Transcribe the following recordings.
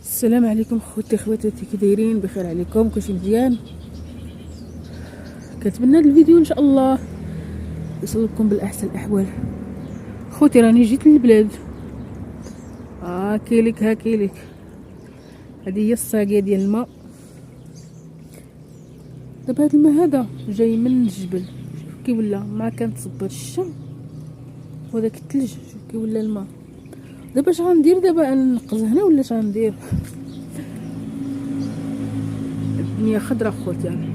السلام عليكم خوتي خواتاتي، كي دايرين؟ بخير عليكم؟ كلشي مزيان؟ كنتمنى هذا الفيديو ان شاء الله يوصلكم بالاحسن الاحوال. خوتي راني جيت للبلاد، كيلك هذه هي الصاقيه ديال الماء. دابا هذا الماء هذا جاي من الجبل، شوف كي ولا ما كان تصبر الشم وداك الثلج، شوف كي ولا الماء. دابا اش غندير؟ دابا ننقز هنا ولا اش غندير؟ الدنيا خضرا خوتي.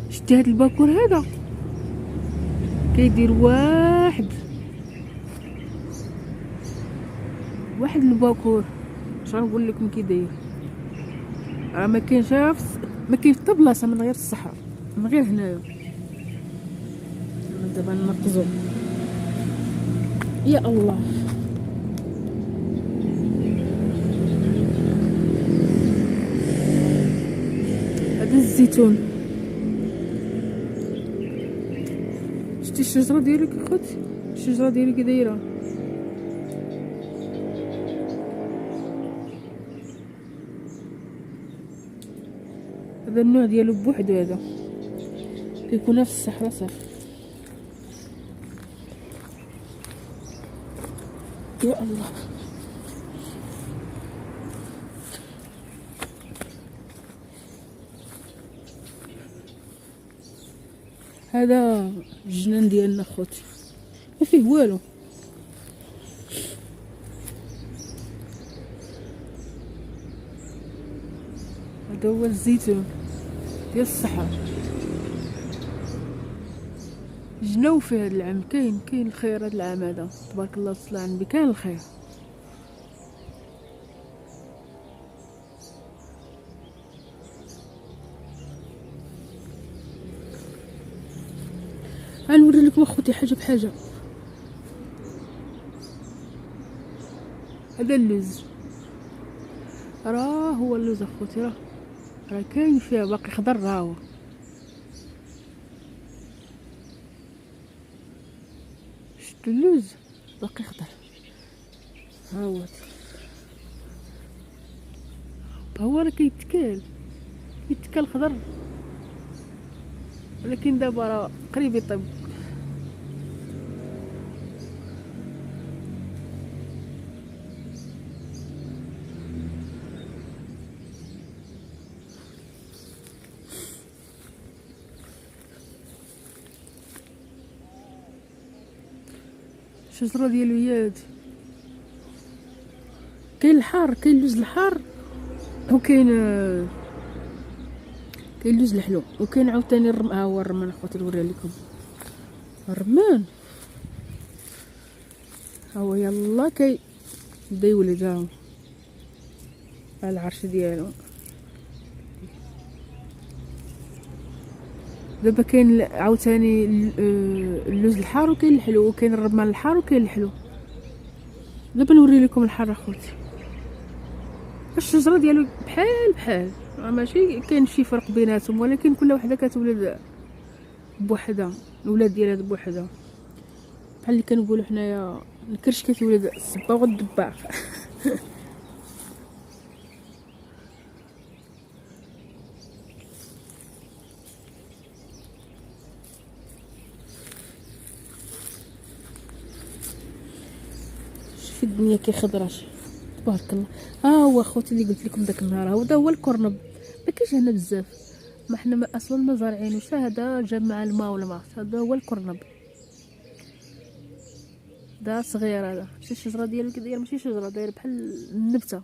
شتي هاد الباكور هذا كيدير واحد الباكور. اش غنقول لكم كي داير؟ راه ما كاينش حتى بلاصه من غير الصحراء، من غير هنايا. دابا نركزوا. يا الله، هذا الزيتون. شتي الشجره ديالو كي خوتي؟ الشجره ديالو كي دايره. هذا النوع ديالو بوحدو، هذا كيكون في الصحراء صافي. يا الله، هذا الجنان ديالنا خوتي، ما فيه والو. هذا هو الزيتون ديال الصحراء. جناو فيه هذا العام، كاين الخير. هذا العام هذا تبارك الله صلى على النبي، كاين الخير. غنوري لكم اخوتي حاجه بحاجه. هذا اللوز، راه هو اللوز اخوتي، راه كاين فيه باقي خضر. راه هو شتو اللوز باقي خضر. هو راه كيتكال خضر، ولكن دابا راه قريب يطيب. الشجره ديالو هي هادي. كاين الحار، كاين اللوز الحار، وكاين اللوز الحلو، وكاين عاوتاني ها هو الرمان اخوتي، نوريه لكم الرمان. ها هو يلا بدا يولد. ها العرش ديالو. دابا كاين عاوتاني اللوز الحار، وكاين الحلو، وكاين الرمان الحار، وكاين الحلو. دابا نوري لكم الحار اخوتي. الشجره ديالو بحال ماشي كاين شي فرق بيناتهم، ولكن كل وحده كتولد بوحدها. الولاد ديالها بوحدها، بحال اللي كنقولوا حنايا الكرش كتولد الصبا والدباغ. شوفي الدنيا كي خضراش تبارك الله. هو اخوتي اللي قلت لكم داك النهار، هذا هو الكرنب. ما كاينش هنا بزاف، ما حنا اصلا ما زارعينوش. هذا جا مع الماء ولا ما عرفت. هذا هو الكرنب، دا صغير. هذا شي الشجره ديالو كي داير، ماشي شجره، داير بحال النبته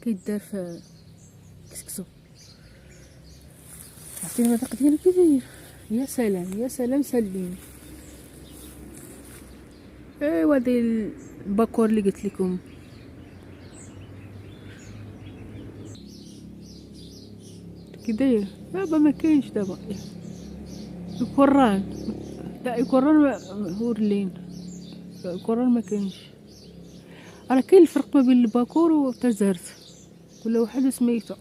كيدار في كسكسو. عرفتي المذاق ديالو كي داير؟ يا سلام يا سلام سالين. ايوا هادي الباكور اللي قلت لكم. كي داير دابا؟ ما كاينش دابا. الكران، لا الكران هو اللين. الكران ما كاينش. راه كاين الفرق ما بين الباكور والتزهرت، كل واحد سميتو.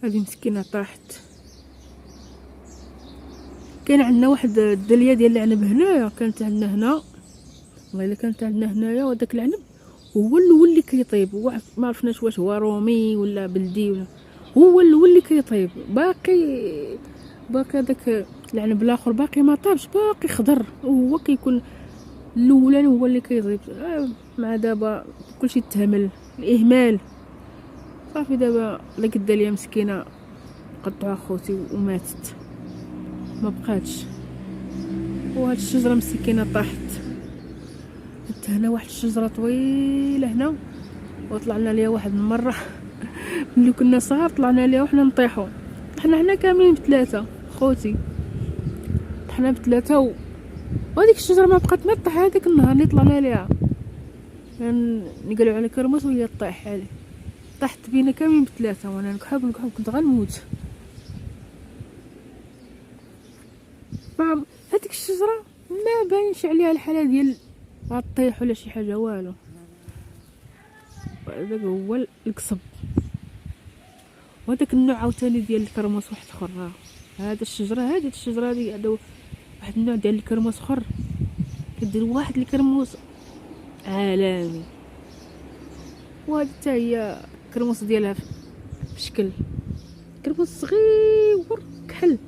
هذه مسكينه طاحت. كاين عندنا واحد الدليه ديال العنب هنايا، كانت عندنا هنا، والله الا كانت عندنا هنايا، وداك العنب هو الاول اللي كيطيب. واحد ما عرفناش واش هو رومي ولا بلدي ولا، هو الاول اللي كيطيب. باقي داك العنب الاخر باقي ما طابش، باقي خضر، وهو كيكون الاولاني هو اللي كيطيب. مع دابا كلشي تهمل، الاهمال صافي. دابا داك الداليه مسكينه قطعها خوتي وماتت، ما بقاتش. وهاد الشجره مسكينه طاحت. حتى هنا واحد الشجره طويله هنا، وطلعنا ليها واحد المره ملي كنا صغار، طلعنا ليها وحنا نطيحوا. حنا كاملين بثلاثه خوتي، طحنا بثلاثه وهذيك الشجره ما بقات ما طيح. هذاك النهار اللي طلعنا ليها نقلوا على كرموس وهي طيح عليه، طاحت بينا كاملين بثلاثه، وانا نكحب كنت غنموت. هذيك الشجره ما باينش عليها الحاله ديال غطيح ولا شي حاجه والو. هذاك هو القصب. وهذاك النوع عاوتاني ديال الكرموس واحد اخر. هذا الشجره هذه هذا واحد النوع ديال الكرموس اخر، كدير واحد الكرموس عالمي. وهذه حتى هي الكرموس ديالها في شكل كرموس صغير كحل.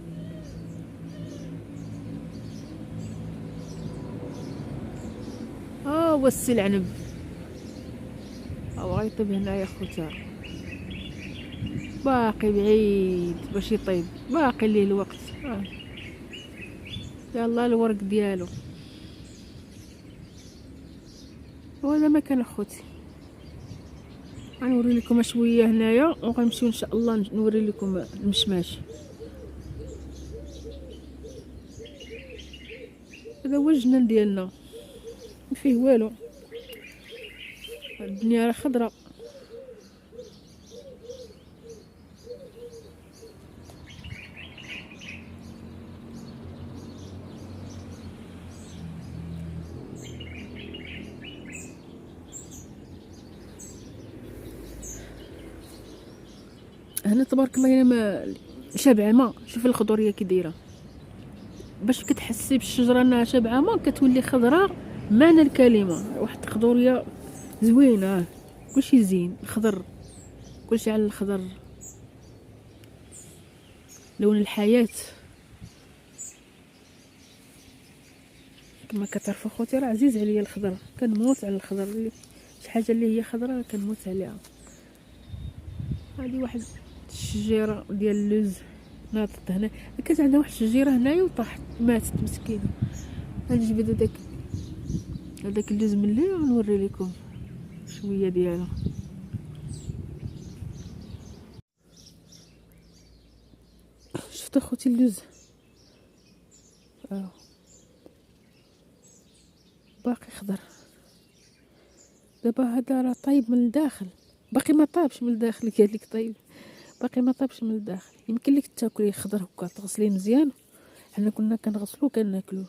هو السي العنب هو غيطيب هنايا خوتها، باقي بعيد باش يطيب، باقي ليه الوقت. يلا الورق ديالو. وهذا مكان اخوتي، غنوري لكم شويه هنايا وغنمشيو ان شاء الله نوري لكم المشماش. هذا هو الجنان ديالنا، ما فيه والو، الدنيا راه خضراء. هنا تبارك الله ما شابعه ما. شوف الخضوريه كي دايره، باش كتحسي بالشجره انها شابعه ما كتولي خضراء معنى الكلمه. واحد الخضوريه زوينه، كلشي زين، خضر، كلشي على الخضر، لون الحياه. كما كتعرفوا خوتي راه عزيز عليا الخضر، كنموت على الخضر. شي حاجه اللي هي خضراء كنموت عليها. هذه واحد الشجيره ديال اللوز ناضت هنا، كانت عندنا واحد الشجيره هنايا وطاحت ماتت مسكينه. غنجبد هذاك اللوز من الليل ونوري لكم شويه ديالو. شفتوا خوتي اللوز باقي خضر. دابا هذا راه طايب من الداخل، باقي ما طابش من الداخل. قال لك طيب باقي ما طابش من الداخل. يمكن لك تاكليه خضر هكا، تغسليه مزيان. حنا كنا كنغسلوه كناكلوه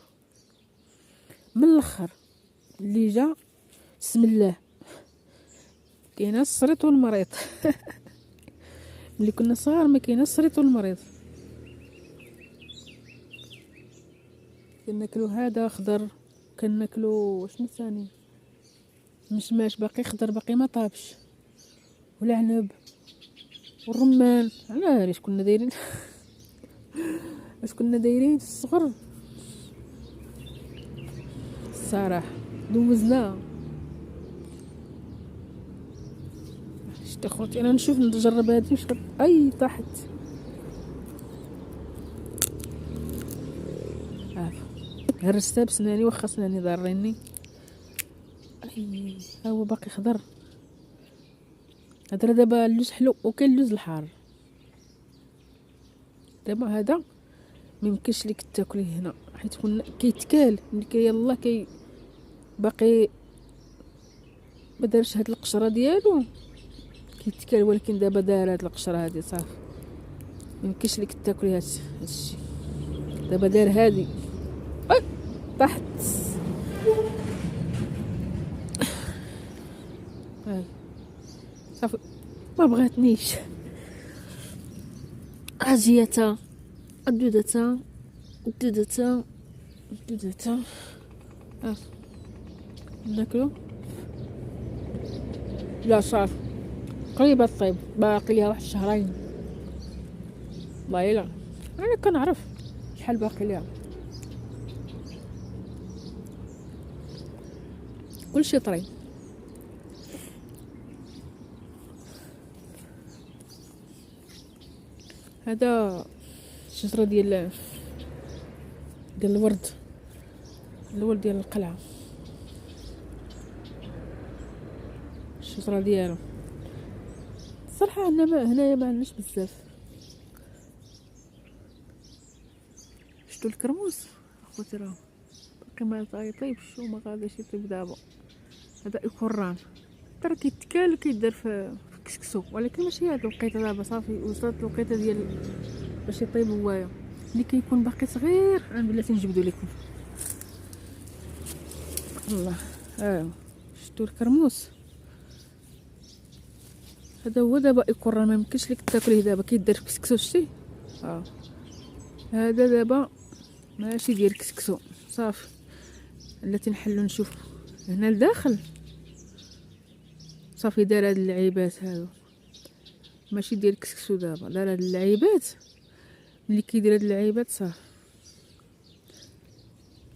من الاخر. اللي جا بسم الله، كاينه السريط والمريض ملي كنا صغار ما كاينه السريط والمريض. كناكلو هذا خضر، كناكلو شنو ثاني، مشماش باقي خضر باقي ما طابش، والعنب والرمان. انا اش كنا دايرين اش كنا دايرين في الصغر الصراحه. دوزنا شتي خوتي. انا نشوف نجرب هذه واش اي طاحت. هرستها بسناني واخا سناني ضاريني. ها هو باقي خضر. هذا دابا اللوز حلو وكاين اللوز الحار. دابا هذا ميمكنش ليك تاكليه هنا حيت كنا كيتكال ملي يلاه باقي ما دارش هاد القشره ديالو كيتكال. ولكن دابا دار هاد القشره هادي صافي ميمكنش ليك تاكلي هادشي. دابا دار هادي طاحت. صافي ما بغاتنيش. اجيتها الدودتا دودتا ناكلو. لا صافي قريبة طيب، باقي ليها واحد الشهرين. والله الا انا كنعرف شحال باقي ليها. كلشي طري. هذا الشجرة ديال الورد ديال القلعة، الشجرة ديالو. صراحة هنايا ما عندناش بزاف. شتو الكرموس اخوتي راه باقي ما طايبش وما غاداش يطيب دابا. هذا يكران راه كيتكال وكيدار في كسكسو، ولكن ماشي هاد الوقيته دابا صافي وصلت الوقيته ديال باش يطيب هوايا. ملي كيكون باقي صغير انا بلاتي نجبدو لكم. الله شتو الكرموس هذا هو دابا يكران، ما يمكنش لك تاكليه دابا كيدار في كسكسو. شتي هذا دابا ماشي ديال كسكسو صافي. التي نحلو نشوف هنا لداخل صافي دار هاد اللعيبات هادو، ماشي ديال كسكسو. دابا دار هاد اللعيبات، ملي كيدير هاد اللعيبات صافي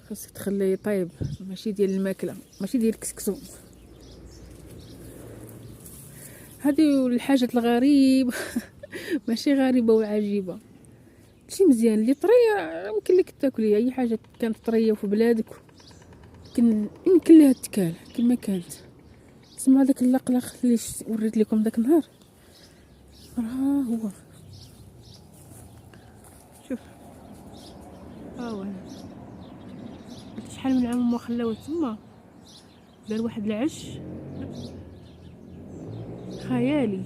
خاصك تخليه يطيب، ماشي ديال الماكله، ماشي ديال كسكسو. هذه الحاجات الغريبه ماشي غريبه وعجيبه، شي مزيان اللي طريه يمكن لك تاكليها. اي حاجه كانت طريه في بلادك يمكن لها تكال كما كانت. سمع داك اللقلق اللي وريت لكم داك النهار، راه هو شوف هو هنا. شحال من عام ما خلاوه تما، دار واحد العش خيالي.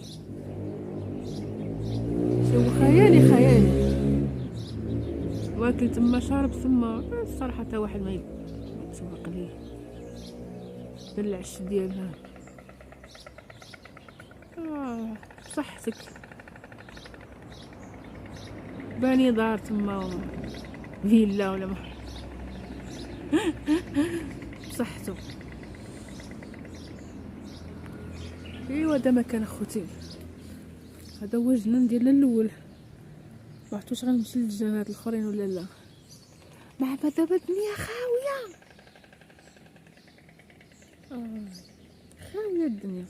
هو خيالي واكل تما شارب تما. الصراحه حتى واحد ما يتسوق ليه. دار العش ديالها صحتك. باني دار تما فيلا ولا ما بصحتو. ايوا هذا مكان اخوتي، هذا هو الجنان ديالنا الاول. ما عرفتش غنمشي للجنانات الاخرين ولا لا. مع دابا الدنيا خاويه خاويه الدنيا.